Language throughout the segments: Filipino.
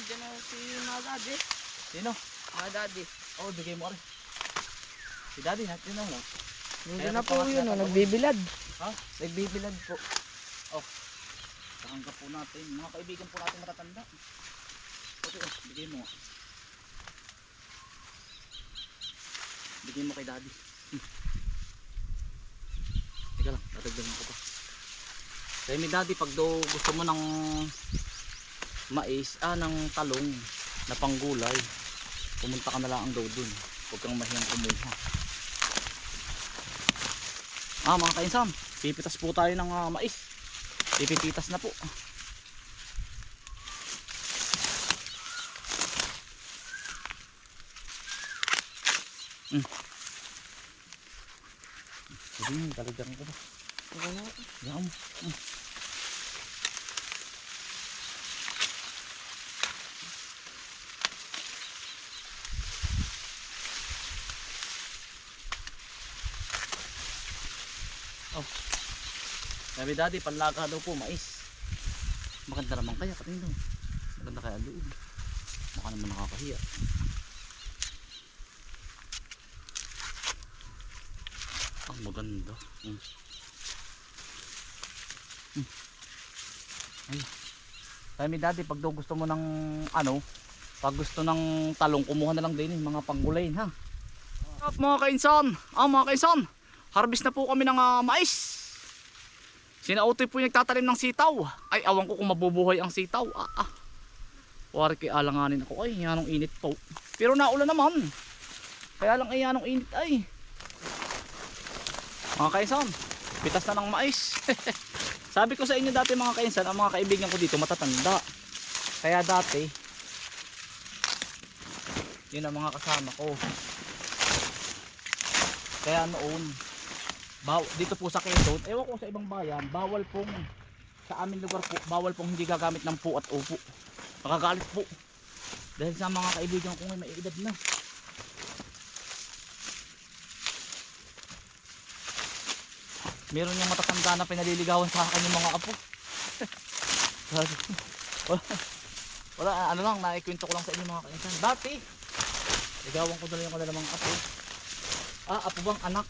nandiyan na si mga daddy. Sino? Mga daddy. Oh, bigay mo rin. Si daddy natin na mo. Nandiyan na po yun, nagbibilad. Ha? Nagbibilad po. Oh. Sangka po natin. Mga kaibigan po natin matatanda. Okay, bigay mo. Bigay mo kay daddy. Teka lang, dadagdagan ko pa. Kaya ni daddy, pag daw gusto mo ng mais, ng talong na panggulay, pumunta ka na lang daw dun. Huwag kang mahiyang kumuha. Mga kainsan, pipitas po tayo ng mais. Pipititas na po. Sige, talagyan ko ba? Okay na. Yan. Oh. Sabi daddy, panlaga daw po mais. Maganda naman kaya, patingin daw. Maganda kaya loob. Baka naman nakakahiya. Ang maganda. Ay. Sabi daddy, pag daw gusto mo ng pag gusto ng talong, kumuha na lang din yung mga panggulayin ha. Mga kainsan, mga kainsan, harvest na po kami ng mais. Sina Utoy po yung nagtatanim ng sitaw. Ay, awan ko kung mabubuhay ang sitaw. Wari kay alanganin ako. Ay, yanong init po. Pero naulan naman. Kaya lang ay yanong init ay. Mga kainsan, pitas na ng mais. Sabi ko sa inyo dati mga kainsan, ang mga kaibigan ko dito matatanda. Kaya dati, yun ang mga kasama ko. Kaya noon, dito po sa Quezon, ewan ko sa ibang bayan, bawal pong sa aming lugar po, bawal pong hindi gagamit ng po at upo. Makagalit po. Dahil sa mga kaibigan ko may edad na. Meron yung matatanda na pinaliligawan sa akin yung mga apo. Wala, lang, naikwento ko lang sa inyo mga kainsan. Dati, ligawan ko na yung kanilang apo. Apo bang anak?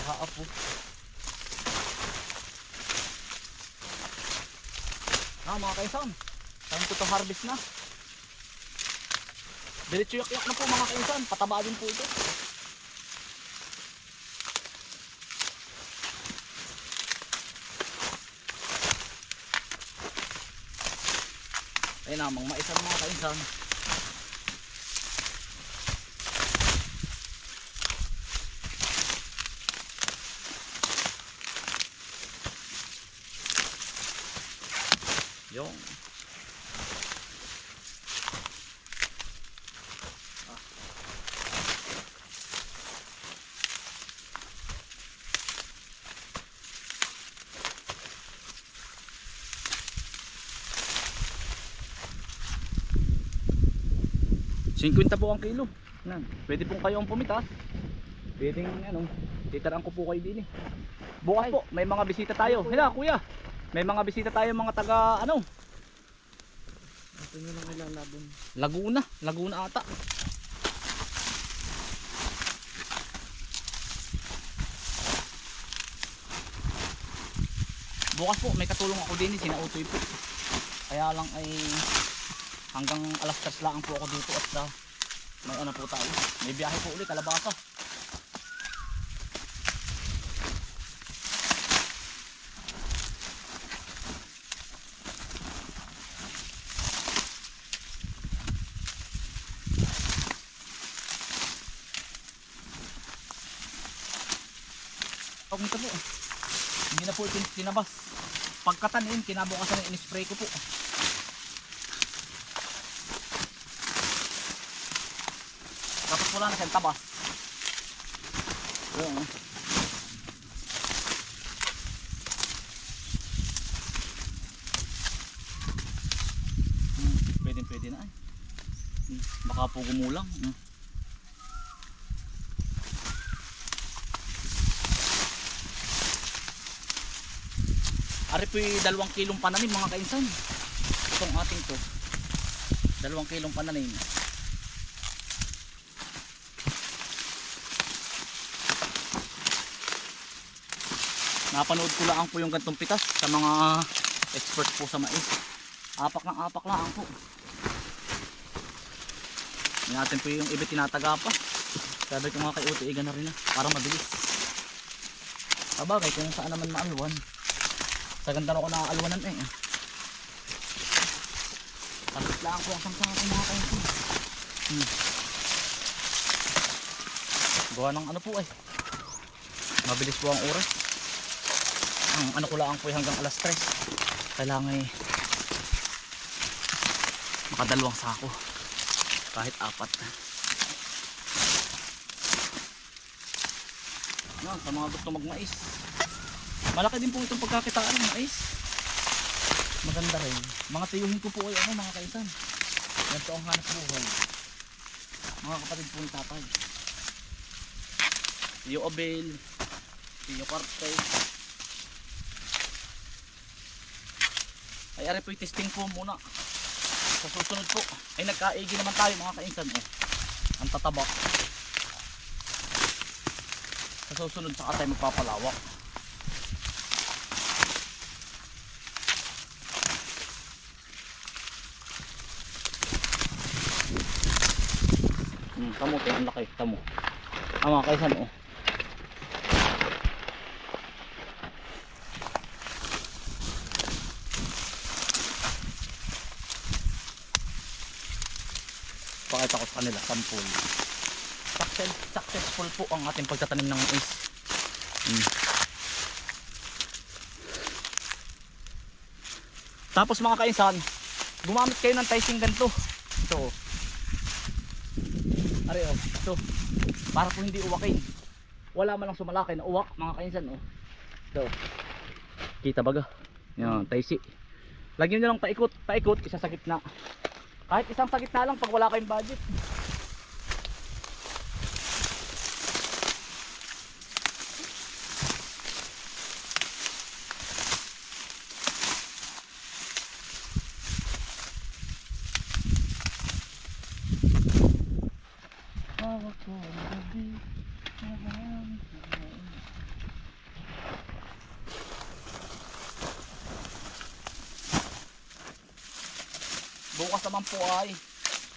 Apo. Mga kainsan, time to harvest na. Diretso yak-yak na po mga kainsan, pataba din po ito. Ayun namang mais ang mga kainsan. Yung $50 po ang kilo. Pwede pong kayong pumitas. Pwedeng titarang ko po kayo din eh. Bukas po may mga bisita tayo. Hila kuya, may mga bisita tayo mga taga Ito nyo lang ilalabon. Laguna ata. Bukas po may katulong ako din sina Utoy po. Kaya lang ay hanggang alas 3 lang po ako dito at may po tayo. May biyahe po ulit Kalabasa. Ito po. Hindi na po tinabas. Pagkatanim, kinabukasan in-spray ko po. Tapos wala na siyang tabas. Ayan. Pwede na ay. Baka po gumulang. Ari po yung 2 kilong pananim mga kainsan. Itong ating to. 2 kilong pananim. Napanood ko lang po yung gantong pitas sa mga expert po sa mais. Apak lang po. Hindi natin po yung iba tinataga pa. Sabi ko nga kay Uti, iga na rin na para mabilis. Sabagay kung saan naman maalwan. Sa ganda ko na alwanan eh. Tapos lang po ang sangsang ako mga kayo. Gawa ng ano po eh. Mabilis po ang oras. Ang ano ko lang po hanggang alas 3. Kailangan eh makadalawang sako. Kahit 4. Yan, sa mga gusto magmais. Malaki din po itong pagkakitaan ng mais. Maganda rin. Mga tiyuhin ko po ay ano mga kaisan. Ganito ang hanap buhay. Mga kapatid po ni tatay. Tiyo Abel, Tiyo Cartay. Ay ari po yung testing po muna. Sa susunod po ay nagkaigi naman tayo mga kainsan eh. Ang tataba. Sa susunod saka tayo magpapalawak. Tamo tayo ang laki. Tamo. Mga kaisan oh. Pakita ko sa kanila, sample. Successful po ang ating pagtatanim ng mais. Tapos mga kainsan, gumamit kayo ng ticing ganito. Ito. Are oh, ito. Para po hindi uwakin. Wala man lang sumalaki na uwak mga kainsan oh. Ito. Kita baga? Yan, ticing. Lagyan nyo lang paikot, isa sa gitna. Kahit isang sa gitna lang pag wala kayong budget. Bukas naman po ay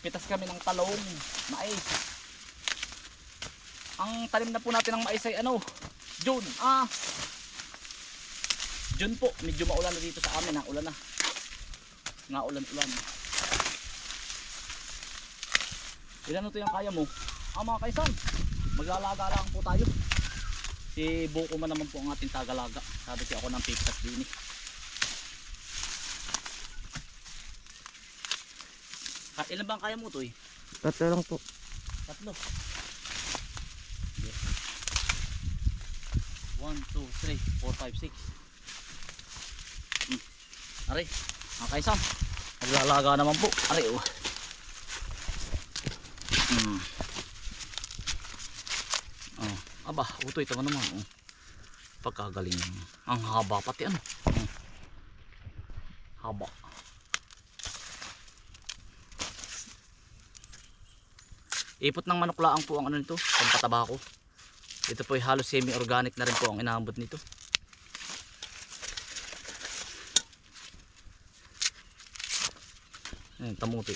pitas kami ng talong, mais. Ang tanim na po natin ng mais ay ano, June. June po, medyo maulan na dito sa amin, ulan na. Nga ulan. Ilan ito yung kaya mo? Mga kaisan, maglalaga lang po tayo. Si Buko man naman po ang ating tagalaga. Sabi ko ako ng pitas din eh. Ilan bang kaya mo ito eh? 3 lang po. 3. Yes. 1, 2, 3, 4, 5, 6. Aray, mga kaisan, maglalaga naman po. Aray oh. Aba, utoy ito naman oh. Pagkagaling. Ang haba pati ano. Haba. Ipot ng manok laang po ang ano nito, pampataba ko. Ito po ay halos semi-organic na rin po ang inaambot nito. Ayan, tamuti.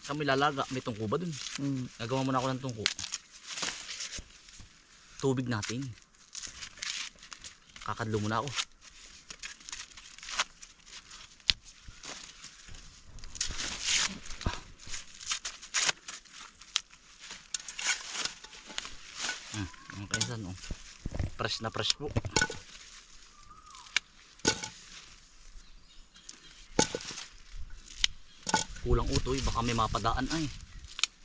Saan mo ilalaga? May tungko ba dun? Nagawa muna ako ng tungko. Tubig natin. Kakadlo muna ako. Ang kaisan oh. Fresh na fresh po. Kulang utoy, baka may mapadaan ay.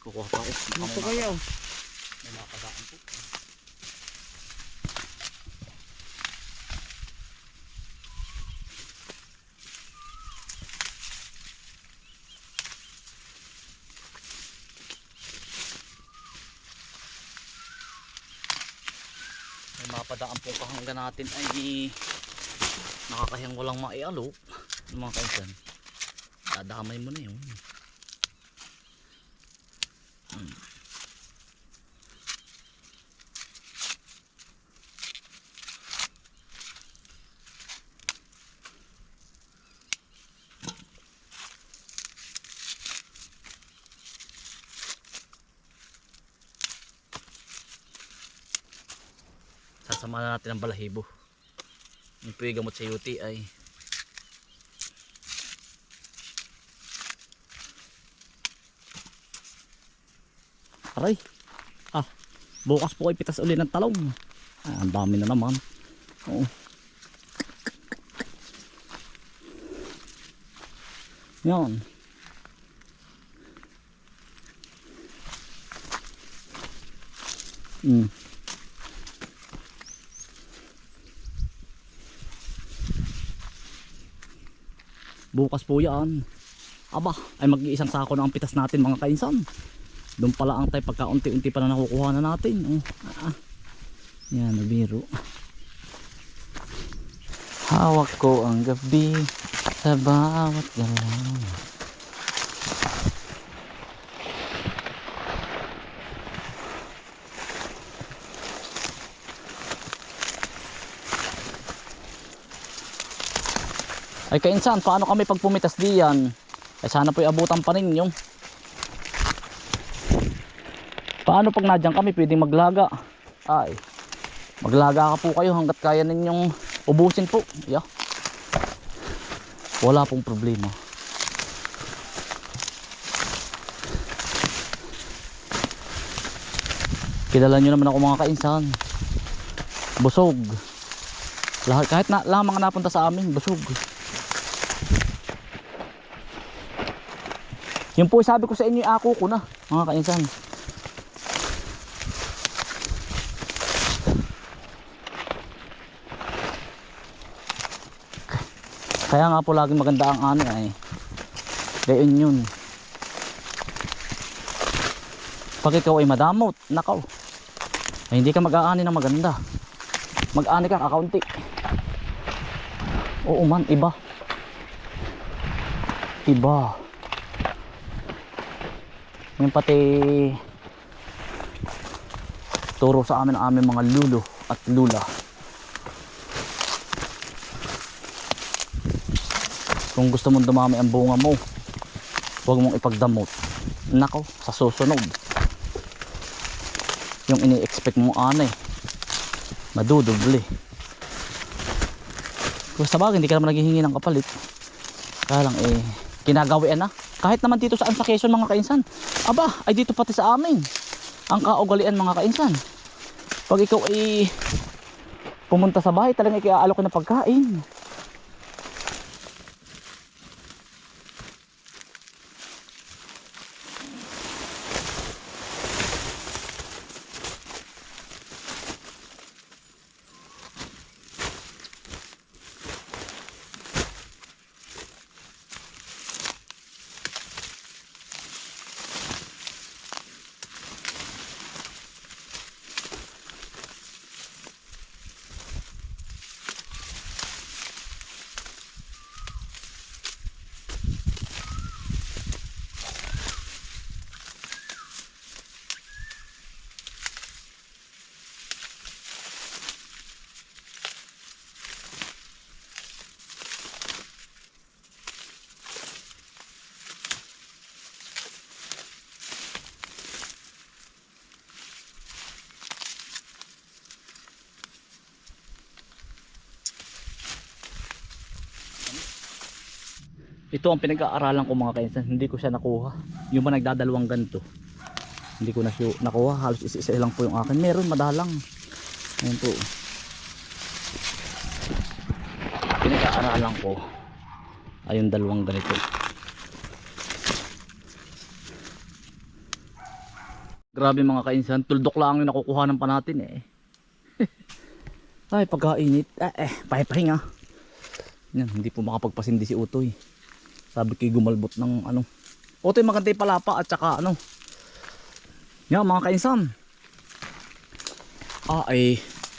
Kukuha pa ako. Ito kaya oh. May mapadaan po. mapadaan po kahangga natin ay nakakahiyang walang maialo mga kainsan. Dadamay mo na yun. Sasama na natin ang balahibo. Yung po yung gamot sa UTI. Aray. Bukas po ay pitas uli ng talong. Ang dami na naman. Oo. Yan. Bukas po yan. Aba, ay mag-iisang sako na ang pitas natin mga kainsan. Doon pala ang tayo pagka unti-unti pa na nakukuha na natin. Yan, nabiro. Hawak ko ang gabi sa bawat galaw. Ay kainsan, paano kami pag pumitas diyan? Ay sana po'y abutan pa ninyo. Paano pag nadyan kami pwedeng maglaga? Ay, maglaga ka po kayo hanggat kaya ninyong ubusin po. Yeah. Wala pong problema. Kilala nyo naman ako mga kainsan. Busog. Lahat, kahit na lamang napunta sa amin, busog. Yun po sabi ko sa inyo, ako ko na mga kainsan. Kaya nga po laging maganda ang ani ay. Gayon yun. Pag ikaw ay madamot, nakaw, ay hindi ka mag-aani na maganda. Mag-ani ka kakaunti. Oo man, iba. Iba. Yung pati turo sa amin ang aming mga lulo at lula. Kung gusto mong dumami ang bunga mo, huwag mong ipagdamot. Nako, sa susunod yung ini-expect mong anay madudubli. Kung sa bagay hindi ka naman naghihingi ng kapalit, kaya lang kinagawian na. Kahit naman dito saan sa Quezon mga kainsan, aba, ay dito pati sa amin ang kaugalian mga kainsan. Pag ikaw ay pumunta sa bahay, talagang ikiaalok ka ng pagkain. Ito ang pinag-aaralan ko mga kainsan, hindi ko siya nakuha. Yung ba nagdadalawang ganito, hindi ko na siya nakuha. Halos isa-isa lang po yung akin. Meron madalang. Ayan po. Pinag-aaralan ko ay yung dalawang ganito. Grabe mga kainsan, tuldok lang yung nakukuhanan pa natin eh. Ay pagkainit, pahipahinga. Yan, hindi po makapagpasindi si Utoy. Sabi ko gumalbot ng ano. Utoy maganda yung palapa at saka ano. Yan mga kainsan.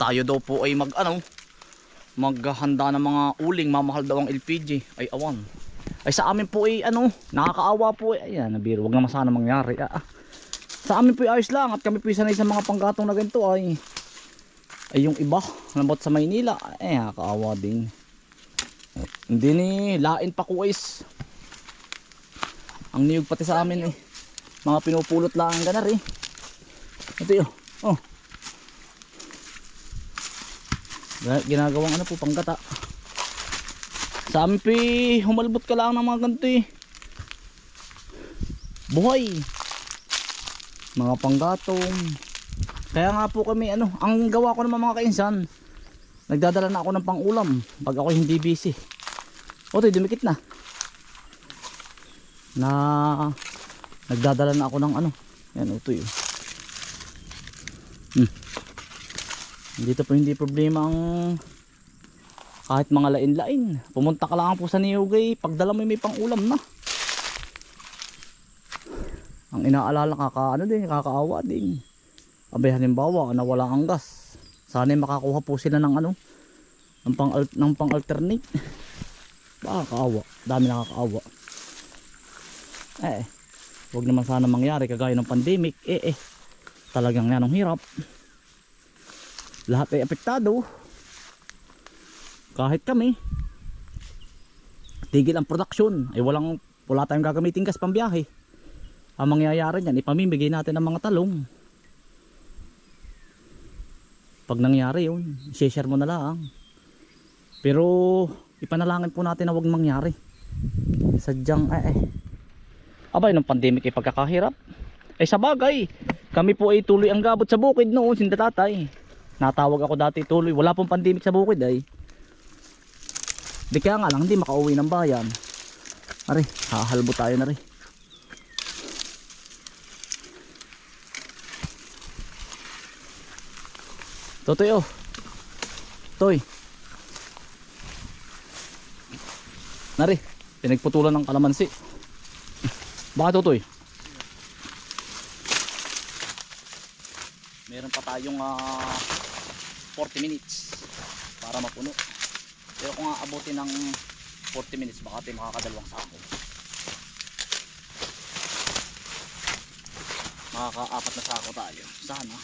tayo daw po ay maghahanda ng mga uling, mamahal daw ang LPG. Ay awan. Ay sa amin po ay nakakaawa po ay ayan, nabiro, wag naman sana mangyari. Sa amin po ay ayos lang at kami po sanay sa mga panggatong na ganito ay yung iba, nabot sa Maynila, nakakaawa din. Hindi ni lain pa ko is. Ang niyog pati sa amin mga pinupulot lang ang ganar Ito yun. Ginagawang po panggata. Sa amin po humalbot ka lang ng mga ganito buhay. Mga panggatong. Kaya nga po kami ang gawa ko naman mga kainsan, nagdadala na ako ng pangulam pag ako hindi busy. Dumikit na. Nagdadala na ako ng yan yun. Dito po hindi problema ang kahit mga lain-lain. Pumunta ka lang po sa Niyogay, pagdala mo may pangulam na. Ang inaalala kakaawa din. Abay halimbawa nawala ang gas. Sana makakuha po sila ng ng pang-alternate. Kaawa, dami nakakaawa. Huwag naman sana mangyari kagaya ng pandemic. Talagang yan ang hirap. Lahat ay apektado. Kahit kami, tigil ang production. Wala tayong gagamitin gas pambiyahe. Ang mangyayari niyan, ipamimigay natin ang mga talong. Pag nangyari yun, share mo na lang. Pero ipanalangin po natin na huwag mangyari. Sadyang abay ng pandemic ay pagkakahirap. Sa bagay, kami po ay tuloy ang gabot sa bukid noon, sindatatay. Natawag ako dati tuloy, wala pong pandemic sa bukid Di kaya nga lang hindi makauwi ng bayan. Hahalbo tayo na Totoy Toy. Pinagputulan ng kalamansi. Bakit Totoy? Meron pa tayong 40 minutes para mapuno. Pero kung aabutin ng 40 minutes baka tayo makakadalawang sako. Makaka-4 na sako tayo. Sana.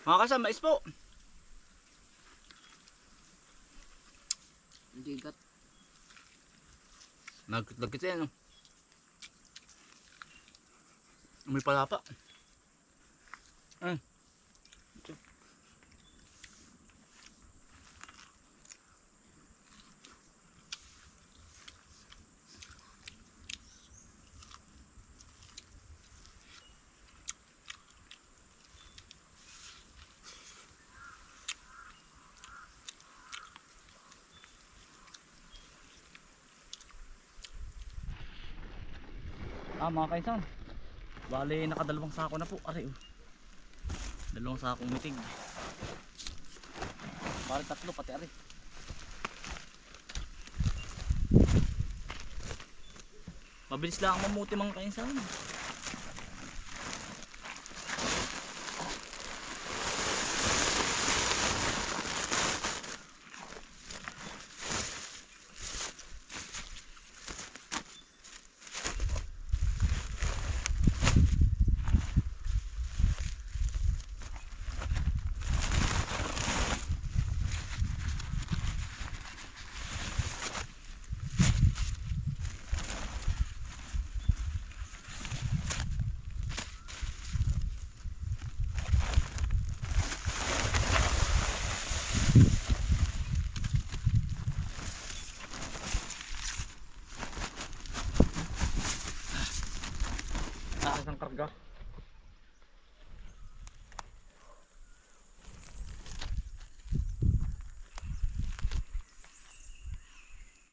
Mga kasama, mais po. Hindi gat. Nagkit yan. May palapa. Mga kaisan, bali nakadalawang sako na po. Dalawang sakong mitig. Bali 3 pati Mabilis lang ang mamuti mga kaisan. karga.